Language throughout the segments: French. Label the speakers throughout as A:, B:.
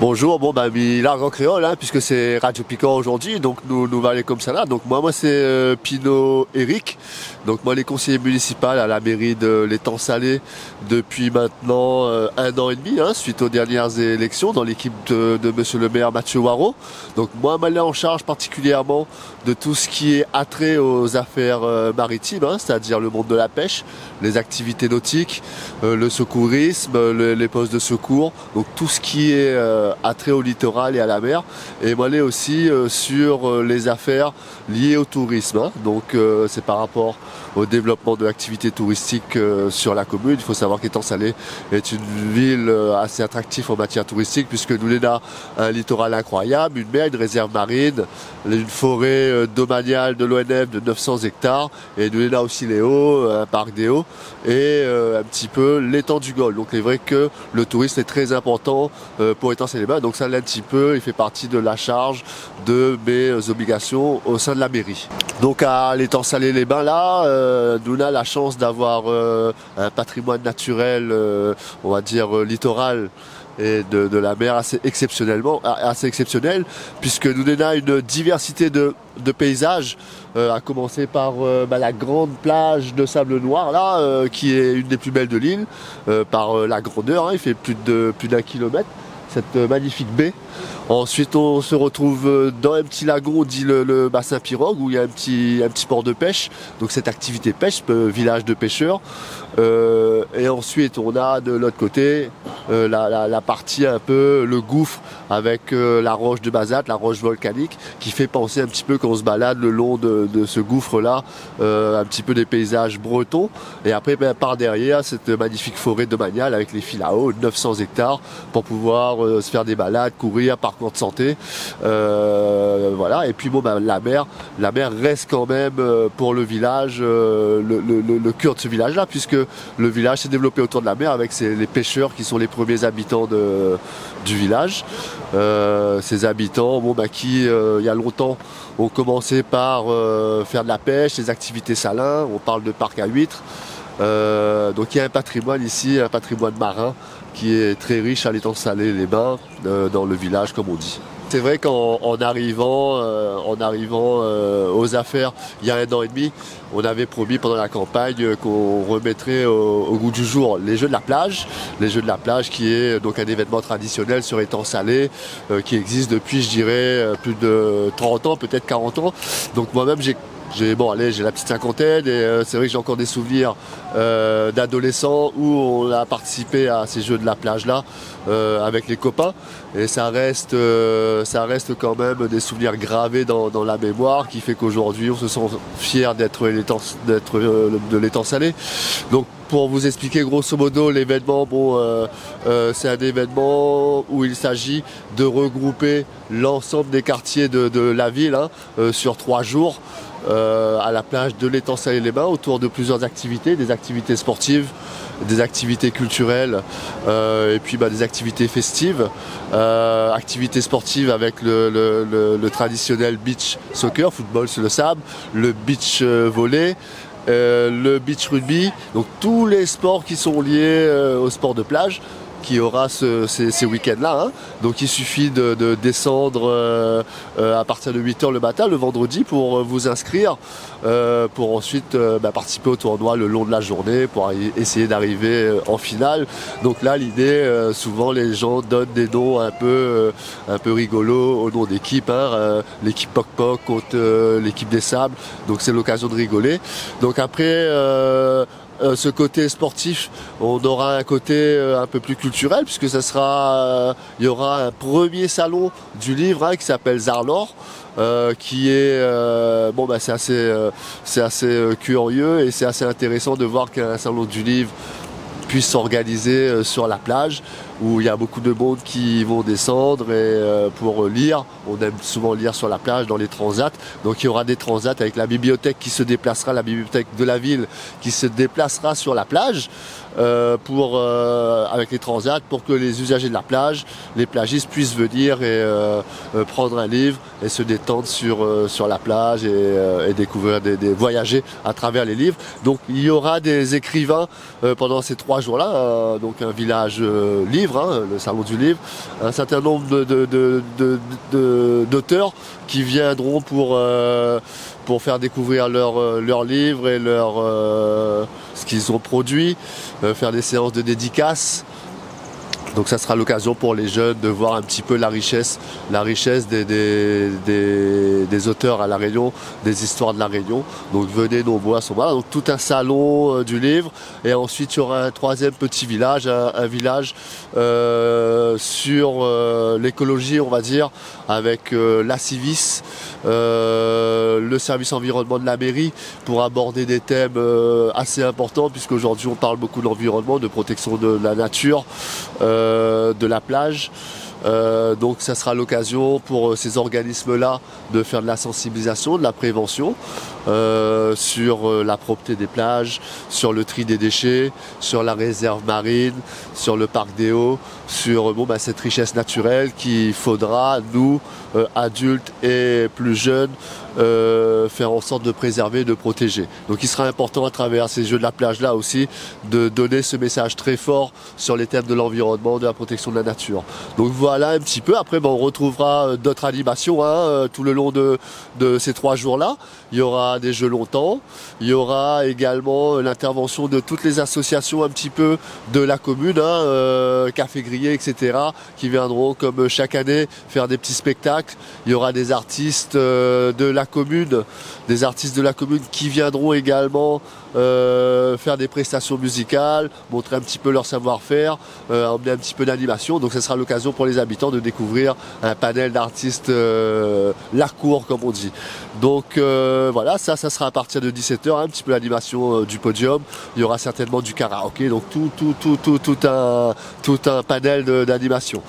A: Bonjour, bon bah Milan en créole hein, puisque c'est Radio Piquant aujourd'hui, donc nous va aller comme ça là. Donc moi c'est Pino Eric, donc moi les conseiller municipal à la mairie de l'Étang Salé depuis maintenant 1 an et demi hein, suite aux dernières élections dans l'équipe de Monsieur le maire Mathieu Waro. Donc moi je suis en charge particulièrement de tout ce qui est attrait aux affaires maritimes, hein, c'est-à-dire le monde de la pêche, les activités nautiques, le secourisme, les postes de secours, donc tout ce qui est attrait au littoral et à la mer. Et moi, elle est aussi sur les affaires liées au tourisme. Hein. Donc, c'est par rapport au développement de l'activité touristique sur la commune. Il faut savoir qu'Étang Salé est une ville assez attractive en matière touristique puisque nous avons un littoral incroyable, une mer, une réserve marine, une forêt domaniale de l'ONF de 900 hectares et nous avons aussi les Hauts, un parc des Hauts et un petit peu l'étang du Golfe. Donc, il est vrai que le tourisme est très important pour Étang Salé-les-Bains. Donc, ça l'est un petit peu, il fait partie de la charge de mes obligations au sein de la mairie. Donc, à l'Étang Salé-les-Bains, là, nous avons la chance d'avoir un patrimoine naturel, on va dire littoral et de la mer assez exceptionnel puisque nous avons une diversité de paysages, à commencer par la grande plage de sable noir là, qui est une des plus belles de l'île par la grandeur, hein, il fait plus d'1 kilomètre, cette magnifique baie. Ensuite, on se retrouve dans un petit lagon dit le bassin Pirogue où il y a un petit port de pêche. Donc cette activité pêche, village de pêcheurs. Et ensuite, on a de l'autre côté la partie un peu le gouffre avec la roche de basalte, la roche volcanique, qui fait penser un petit peu quand on se balade le long de ce gouffre-là, un petit peu des paysages bretons. Et après, par derrière, cette magnifique forêt domaniale avec les fils à eau, 900 hectares, pour pouvoir se faire des balades, courir, parcours de santé, voilà. Et puis bon, la mer reste quand même pour le village le cœur de ce village-là, puisque le village s'est développé autour de la mer avec les pêcheurs qui sont les premiers habitants du village. Ces habitants, qui il y a longtemps ont commencé par faire de la pêche, des activités salins. On parle de parc à huîtres. Donc il y a un patrimoine ici, un patrimoine marin qui est très riche à l'Étang Salé-les-Bains, dans le village comme on dit. C'est vrai qu'en arrivant aux affaires il y a 1 an et demi, on avait promis pendant la campagne qu'on remettrait au goût du jour les Jeux de la plage. Les Jeux de la plage qui est donc un événement traditionnel sur Étang Salé qui existe depuis, je dirais, plus de 30 ans, peut-être 40 ans. Donc moi-même j'ai la petite cinquantaine et c'est vrai que j'ai encore des souvenirs d'adolescents où on a participé à ces Jeux de la plage là avec les copains, et ça reste quand même des souvenirs gravés dans la mémoire, qui fait qu'aujourd'hui on se sent fier d'être de l'Étang Salé. Donc pour vous expliquer grosso modo l'événement, c'est un événement où il s'agit de regrouper l'ensemble des quartiers de la ville sur 3 jours. À la plage de l'Étang Salé-les-Bains autour de plusieurs activités, des activités sportives, des activités culturelles et puis des activités festives. Activités sportives avec le traditionnel beach soccer, football sur le sable, le beach volley, le beach rugby, donc tous les sports qui sont liés au sport de plage, qui aura ces week-ends-là. Hein. Donc il suffit de descendre à partir de 8h le matin, le vendredi, pour vous inscrire, pour ensuite participer au tournoi le long de la journée, pour essayer d'arriver en finale. Donc là, l'idée, souvent les gens donnent des noms un peu rigolos au nom d'équipe. Hein. L'équipe Poc Poc contre l'équipe des Sables. Donc c'est l'occasion de rigoler. Donc après... ce côté sportif, on aura un côté un peu plus culturel, puisque il y aura un premier salon du livre qui s'appelle Zarlor, qui est c'est assez curieux et c'est assez intéressant de voir qu'un salon du livre puisse s'organiser sur la plage, où il y a beaucoup de monde qui vont descendre et pour lire. On aime souvent lire sur la plage, dans les transats. Donc il y aura des transats avec la bibliothèque qui se déplacera, la bibliothèque de la ville qui se déplacera sur la plage avec les transats, pour que les usagers de la plage, les plagistes, puissent venir et prendre un livre et se détendre sur la plage et découvrir, voyager à travers les livres. Donc il y aura des écrivains pendant ces 3 jours-là, donc un village libre. livre, hein, le salon du livre, un certain nombre d'auteurs qui viendront pour faire découvrir leurs livres et ce qu'ils ont produit, faire des séances de dédicaces. Donc ça sera l'occasion pour les jeunes de voir un petit peu la richesse des auteurs à La Réunion, des histoires de La Réunion. Donc venez nombreux à ce moment-là. Donc tout un salon du livre. Et ensuite il y aura un troisième petit village, un village sur l'écologie, on va dire, avec la Civis, le service environnement de la mairie, pour aborder des thèmes assez importants, puisqu'aujourd'hui on parle beaucoup de l'environnement, de protection de la nature, de la plage. Donc ça sera l'occasion pour ces organismes-là de faire de la sensibilisation, de la prévention sur la propreté des plages, sur le tri des déchets, sur la réserve marine, sur le parc des Hauts, sur cette richesse naturelle qu'il faudra, nous, adultes et plus jeunes, faire en sorte de préserver, de protéger. Donc il sera important à travers ces jeux de la plage là aussi de donner ce message très fort sur les thèmes de l'environnement, de la protection de la nature. Donc voilà un petit peu. Après on retrouvera d'autres animations tout le long de ces 3 jours là. Il y aura des jeux longtemps, il y aura également l'intervention de toutes les associations un petit peu de la commune, Café Grillé, etc., qui viendront comme chaque année faire des petits spectacles. Il y aura des artistes de la commune, qui viendront également faire des prestations musicales, montrer un petit peu leur savoir-faire, emmener un petit peu d'animation. Donc ce sera l'occasion pour les habitants de découvrir un panel d'artistes Lacour, comme on dit. Donc voilà, ça sera à partir de 17 h, un petit peu l'animation du podium. Il y aura certainement du karaoké, donc tout un panel d'animation.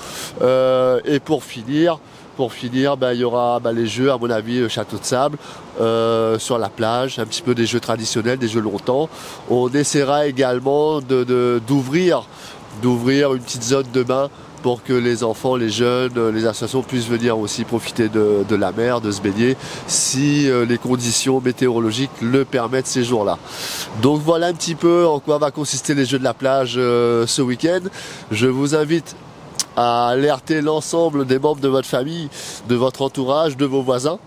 A: Et pour finir, il y aura les jeux, à mon avis, château de sable, sur la plage, un petit peu des jeux traditionnels, des jeux longtemps. On essaiera également d'ouvrir une petite zone de bain pour que les enfants, les jeunes, les associations puissent venir aussi profiter de la mer, de se baigner, si les conditions météorologiques le permettent ces jours-là. Donc voilà un petit peu en quoi va consister les jeux de la plage ce week-end. Je vous invite à alerter l'ensemble des membres de votre famille, de votre entourage, de vos voisins,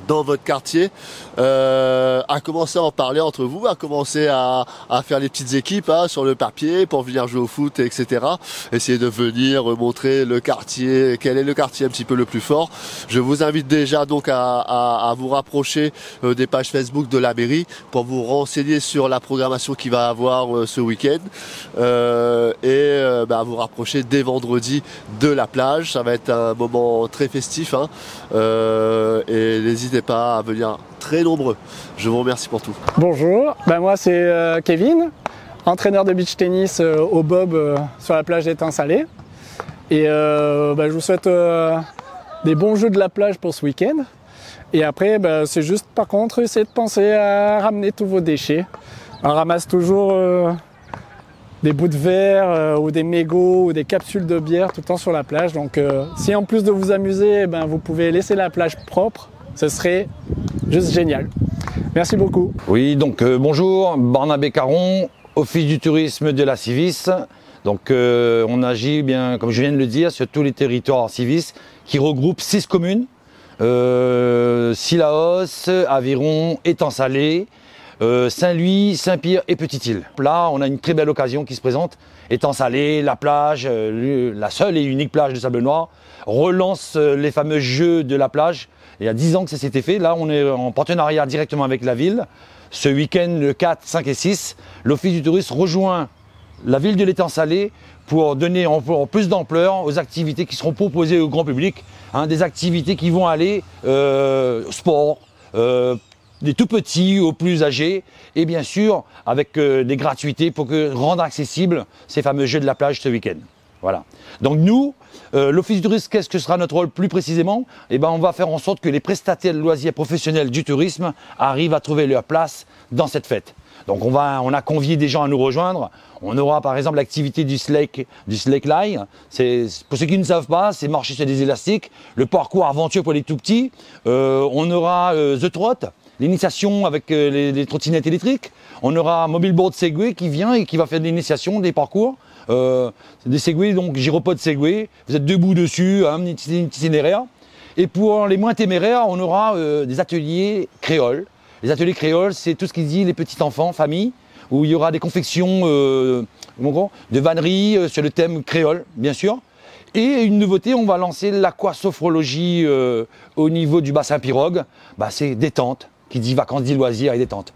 A: dans votre quartier, à commencer à en parler entre vous, à commencer à faire les petites équipes sur le papier pour venir jouer au foot, etc. Essayer de venir montrer le quartier, quel est le quartier un petit peu le plus fort. Je vous invite déjà donc à vous rapprocher des pages Facebook de la mairie pour vous renseigner sur la programmation qu'il va avoir ce week-end et à vous rapprocher dès vendredi de la plage. Ça va être un moment très festif et n'hésitez pas à venir très nombreux. Je vous remercie pour tout.
B: Bonjour, moi c'est Kevin, entraîneur de beach tennis au Bob sur la plage d'Étang Salé. Et je vous souhaite des bons jeux de la plage pour ce week-end. Et après, c'est juste par contre, essayez de penser à ramener tous vos déchets. On ramasse toujours des bouts de verre ou des mégots ou des capsules de bière tout le temps sur la plage. Donc si en plus de vous amuser, vous pouvez laisser la plage propre, ce serait juste génial. Merci beaucoup.
C: Oui, donc bonjour, Barnabé Caron, Office du tourisme de la Civis. Donc on agit bien, comme je viens de le dire, sur tous les territoires Civis qui regroupent 6 communes. Cilaos, Aviron, Étang Salé, Saint-Louis, Saint-Pierre et Petite-Île. Là, on a une très belle occasion qui se présente. Étang Salé, la plage, la seule et unique plage de Sable Noir, relance les fameux jeux de la plage. Il y a 10 ans que ça s'était fait. Là, on est en partenariat directement avec la ville. Ce week-end, le 4, 5 et 6, l'Office du tourisme rejoint la ville de l'Étang Salé pour donner encore plus d'ampleur aux activités qui seront proposées au grand public. Des activités qui vont aller sport, des tout petits aux plus âgés, et bien sûr avec des gratuités pour rendre accessibles ces fameux jeux de la plage ce week-end. Voilà. Donc nous, l'Office du tourisme, qu'est-ce que sera notre rôle plus précisément? On va faire en sorte que les prestataires de loisirs professionnels du tourisme arrivent à trouver leur place dans cette fête. Donc on a convié des gens à nous rejoindre. On aura par exemple l'activité du slackline. Pour ceux qui ne savent pas, c'est marcher sur des élastiques. Le parcours aventure pour les tout petits. On aura The Trot, l'initiation avec les trottinettes électriques. On aura Mobile Board Segway qui vient et qui va faire l'initiation des parcours. C'est des segways, donc gyropode segway. Vous êtes debout dessus, un petit itinéraire. Et pour les moins téméraires, on aura des ateliers créoles. Les ateliers créoles, c'est tout ce qui dit les petits enfants, famille, où il y aura des confections de vannerie sur le thème créole, bien sûr. Et une nouveauté, on va lancer l'aquasophrologie au niveau du bassin pirogue. C'est détente, qui dit vacances, dit loisirs et détente.